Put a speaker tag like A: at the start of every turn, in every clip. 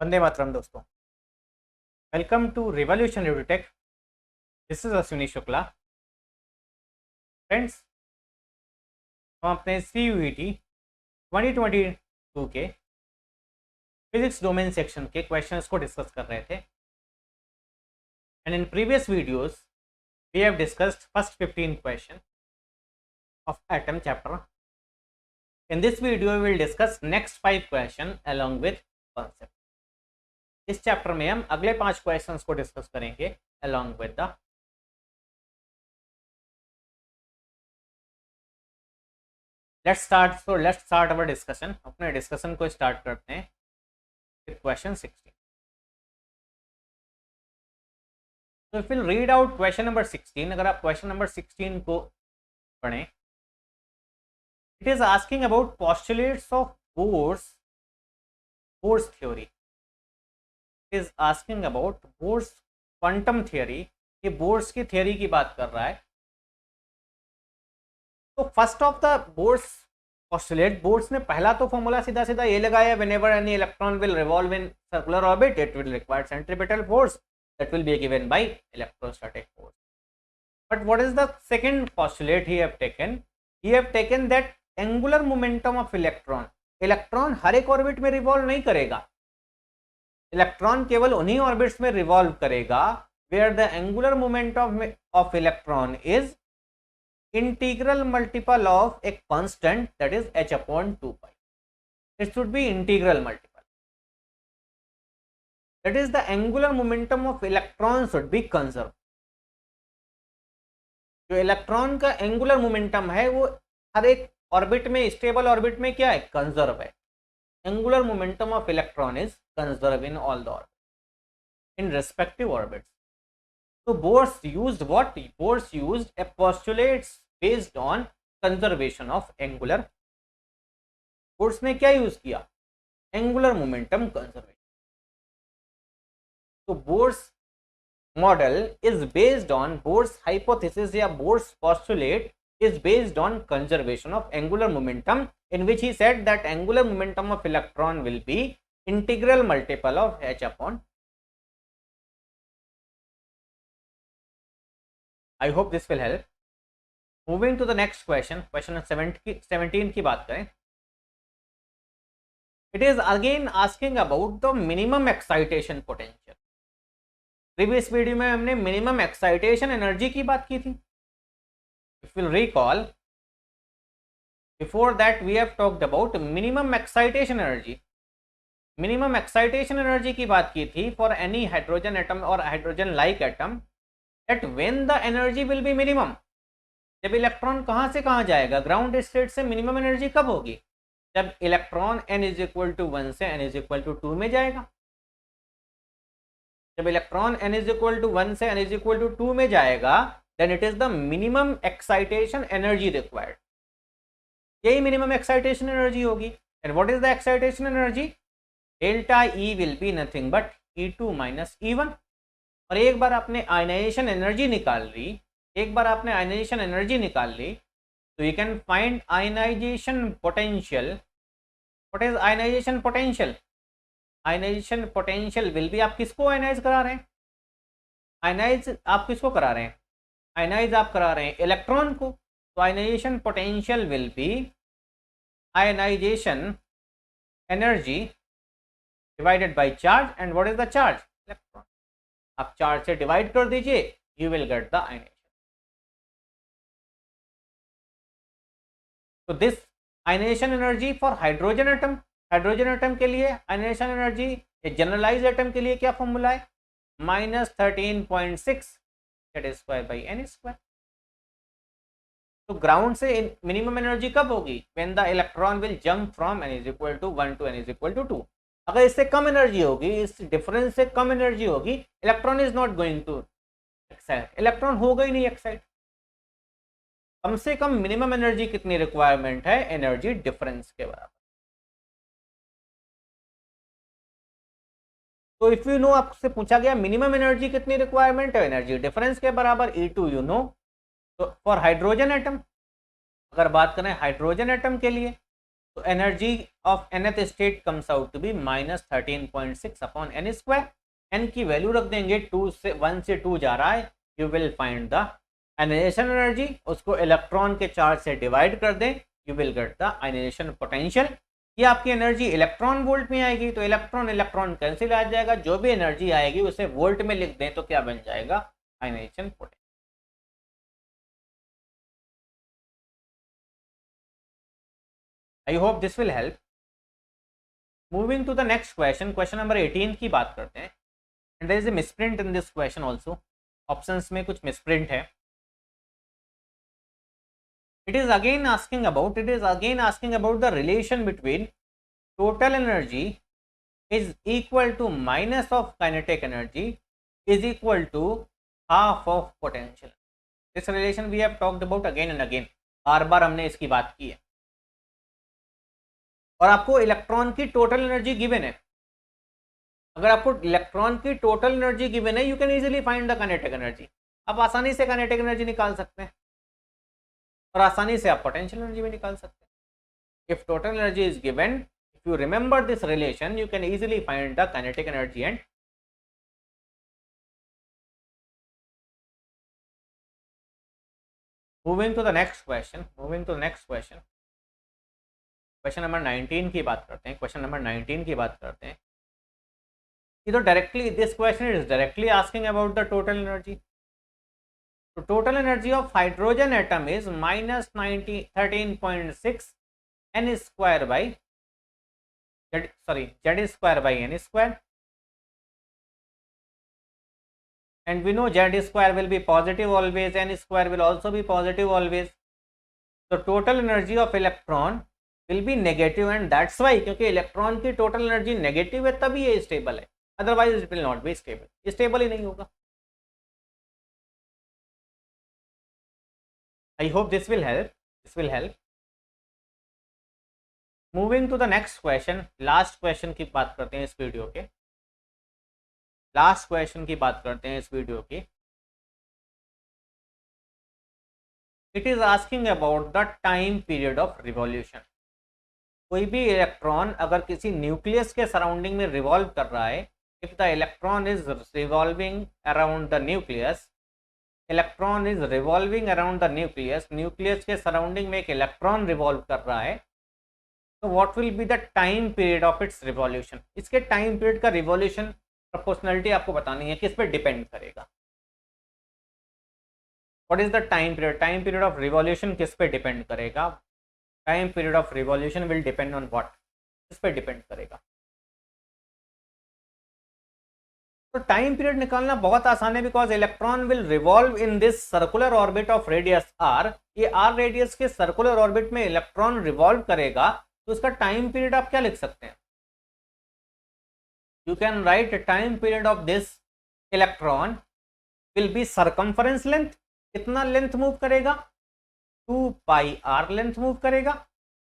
A: वंदे मातरम दोस्तों। Welcome to revolution Edutech. This is Ashwini Shukla. Friends, हम अपने CUET 2022 के फिजिक्स डोमेन सेक्शन के क्वेश्चंस को डिस्कस कर रहे थे and in previous videos we have discussed first 15 question of atom chapter. In this video we will discuss next 5 question along with concept. इस chapter में हम अगले 5 क्वेश्चंस को डिस्कस करेंगे along with the let's start our discussion. अपने discussion को start करते हैं विद क्वेश्चन 16। तो if will read out question number 16, अगर आप क्वेश्चन नंबर 16 को पढ़ें, it is asking about postulates of Bohr's theory. Is asking about Bohr's quantum theory. ये बोर्स की थियरी की बात कर रहा है। तो first of the Bohr's postulate, Bohr's ने पहला तो फॉर्मूला सीधा सीधा ये लगाया, whenever any electron will revolve in circular orbit it will require centripetal force that will be given by electrostatic force. But what is the second postulate he have taken? He have taken that angular momentum of electron. Electron हर एक orbit में revolve नहीं करेगा, electron केवल उन्हीं orbits में revolve करेगा where the angular momentum of electron is integral multiple of a constant that is h upon 2 pi. It should be integral multiple. That is the angular momentum of electron should be conserved. जो electron का angular momentum है वो हर एक orbit में, stable orbit में क्या है, conserve है। Angular momentum of electron is conserve in all the orbit in respective orbits. तो Bohr's used what? Bohr's used a postulates based on conservation of angular. Bohr's ने क्या यूज किया? Angular momentum conservation. तो Bohr's model is based on, Bohr's hypothesis या Bohr's postulate is based on conservation of angular momentum, in which he said that angular momentum of electron will be integral multiple of h upon. I hope this will help. Moving to the next question, question 17 की बात करें, it is again asking about the minimum excitation potential. Previous video में हमने minimum excitation energy की बात की थी। If you'll recall, before that we have talked about minimum excitation energy. Minimum excitation energy की बात की थी for any hydrogen atom or hydrogen like atom, that when the energy will be minimum, जब electron कहाँ से कहाँ जाएगा, ground state से मिनिमम एनर्जी कब होगी? जब electron n is equal to 1 से n इज इक्वल टू 2 में जाएगा। जब electron n is equal to 1 से n इज इक्वल टू 2 में जाएगा, then it is the minimum excitation energy required. यही minimum excitation energy होगी। and what is the excitation energy? delta E will be nothing but E2 minus E1। और एक बार आपने ionization energy निकाल ली, तो you can find ionization potential. What is ionization potential? ionization potential will be, आप किसको ionise करा रहे हैं? आयनाइज आप किसको करा रहे हैं? आयनाइज आप करा रहे हैं इलेक्ट्रॉन को। तो ionization potential will be ionization energy divided by charge. And what is the charge? Electron. आप चार्ज से डिवाइड कर दीजिए, you will get the ionization. तो this ionization energy for hydrogen atom, hydrogen atom के लिए ionization energy generalise atom के लिए क्या फॉर्मूला है? -13.6 that is square by n square. तो ग्राउंड से मिनिमम एनर्जी कब होगी? when the electron will jump from n is equal to 1 to n is equal to 2. अगर इससे कम एनर्जी होगी, इस डिफरेंस से कम एनर्जी होगी, electron is not going to excite, electron होगा ही नहीं एक्साइट। कम से कम मिनिमम एनर्जी कितनी रिक्वायरमेंट है? एनर्जी डिफरेंस के बराबर। तो इफ यू नो, आपसे पूछा गया मिनिमम एनर्जी कितनी रिक्वायरमेंट है, एनर्जी डिफरेंस के बराबर E2 यू नो। तो फॉर हाइड्रोजन एटम, अगर बात करें हाइड्रोजन एटम के लिए, तो energy of nth state comes out to be -13.6 upon n square. n की वैल्यू रख देंगे, 1 से 2 जा रहा है, you will find the ionization energy. उसको इलेक्ट्रॉन के चार्ज से डिवाइड कर दें, you will get the ionization potential. ये आपकी एनर्जी इलेक्ट्रॉन वोल्ट में आएगी, तो इलेक्ट्रॉन इलेक्ट्रॉन कैंसिल आ जाएगा. जो भी एनर्जी आएगी उसे वोल्ट में लिख दें तो क्या बन जाएगा, ionization potential. I hope this will help. Moving to the next question, question number 18 की बात करते हैं. And there is a misprint in this question also. Options में कुछ misprint है. It is again asking about the relation between total energy is equal to minus of kinetic energy is equal to half of potential. This relation we have talked about again and again. बार बार हमने इसकी बात की है. और आपको electron की total energy given है. अगर आपको इलेक्ट्रॉन की टोटल एनर्जी गिवन है, you can easily find the kinetic energy. आप आसानी से काइनेटिक एनर्जी निकाल सकते हैं और आसानी से आप पोटेंशियल एनर्जी भी निकाल सकते हैं. If total energy is given, if you remember this relation, you can easily find the kinetic energy. And moving to the next question, question number 19 की बात करते हैं. तो directly this question is directly asking about the total energy. तो total energy of hydrogen atom is -13.6 n square by z square by n square. And we know z square will be positive always, n square will also be positive always. So total energy of electron will be negative, and that's why, क्योंकि electron की total energy negative है तभी ये stable है, otherwise it will not be stable. Stable ही नहीं होगा. I hope this will help. Moving to the next question, last question की बात करते हैं इस वीडियो के. It is asking about the time period of revolution. कोई भी इलेक्ट्रॉन अगर किसी न्यूक्लियस के सराउंडिंग में रिवॉल्व कर रहा है, if the electron is revolving around the nucleus, nucleus के सराउंडिंग में एक इलेक्ट्रॉन रिवॉल्व कर रहा है, तो what will be the time period of its revolution. इसके टाइम पीरियड का रिवॉल्यूशन प्रोपोर्शनलिटी आपको बतानी है, किस पे डिपेंड करेगा. What is the time period of revolution किस पे डिपेंड करेगा. Time period of revolution will depend on what, किस पे डिपेंड करेगा. तो टाइम पीरियड निकालना बहुत आसान है, because electron will revolve in this circular orbit of radius R. ये आर रेडियस के सर्कुलर ऑर्बिट में इलेक्ट्रॉन रिवॉल्व करेगा, तो उसका टाइम पीरियड आप क्या लिख सकते हैं. You can write a time period of this electron will be circumference length. कितना लेंथ मूव करेगा, 2 pi r लेंथ मूव करेगा.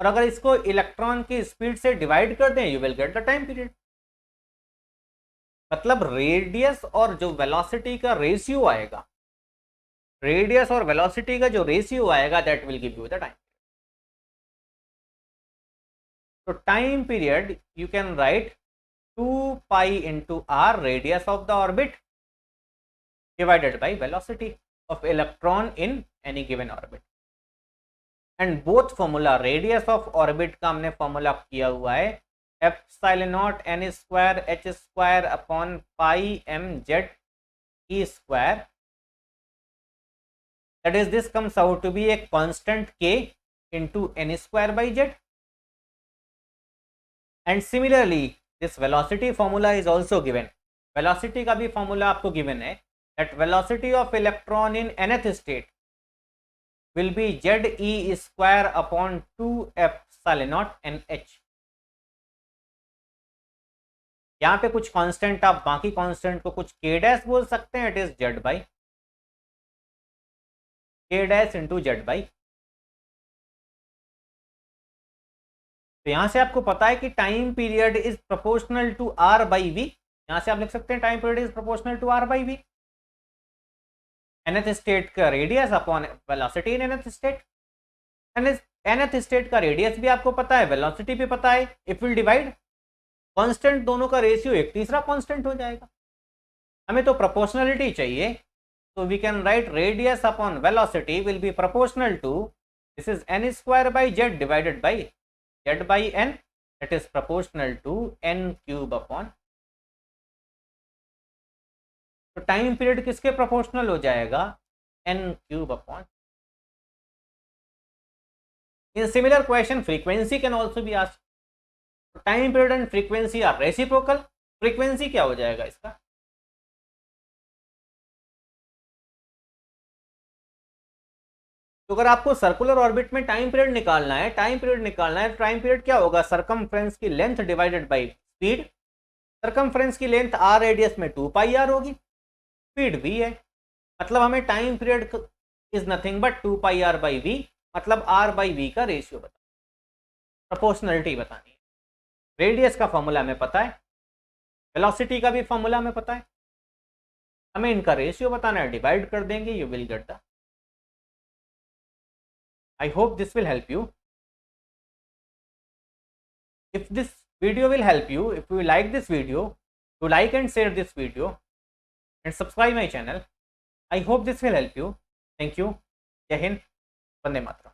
A: और अगर इसको इलेक्ट्रॉन की स्पीड से डिवाइड कर दें, you will get the time period. मतलब रेडियस और जो वेलोसिटी का रेशियो आएगा, that will give you the time. तो time period you can write 2 pi into r, radius of the orbit, divided by velocity of electron in any given orbit. And both formula, radius of orbit का हमने formula किया हुआ है epsilon naught n square h square upon pi m z e square. That is, this comes out to be a constant k into n square by z. And similarly, this velocity formula is also given. Velocity का भी formula आपको given है, that velocity of electron in nth state will be ze square upon 2 epsilon naught nh. यहाँ पे कुछ constant, आप बाकी constant को कुछ k डैश बोल सकते हैं. It is z by k dash into z by. तो यहां से आपको पता है कि time period is proportional to r by v. यहां से आप लिख सकते हैं time period is proportional to r by v. nth state का radius upon velocity in nth state. nth state का रेडियस भी आपको पता है, वेलोसिटी भी पता है. इफ विल डिवाइड कांस्टेंट, दोनों का रेशियो एक तीसरा कांस्टेंट हो जाएगा. हमें तो प्रोपोर्शनलिटी चाहिए, so we can write radius upon velocity will be proportional to, this is n square by z divided by z by n, that is proportional to n cube upon. तो time period किसके proportional हो जाएगा, n cube upon. In similar question frequency can also be asked. Time period and frequency are reciprocal. Frequency क्या हो जाएगा इसका, तो अगर आपको सर्कुलर ऑर्बिट में टाइम पीरियड निकालना है, टाइम पीरियड क्या होगा, सरकमफ्रेंस की length divided by speed. Circumference की लेंथ r रेडियस में 2 पाई r होगी, स्पीड v है, मतलब हमें time period is nothing but 2 pi r by v, मतलब r बाई v का रेशियो बताना, प्रोपोर्शनलिटी बतानी है. रेडियस का फॉर्मूला हमें पता है, वेलोसिटी का भी फॉर्मूला हमें पता है, हमें इनका रेशियो बताना है, डिवाइड कर देंगे, you will get the. I hope this will help you. If this video will help you, if you like this video, do like and share this video and subscribe my channel. I hope this will help you. Thank you. Jai Hind. Vande Mataram.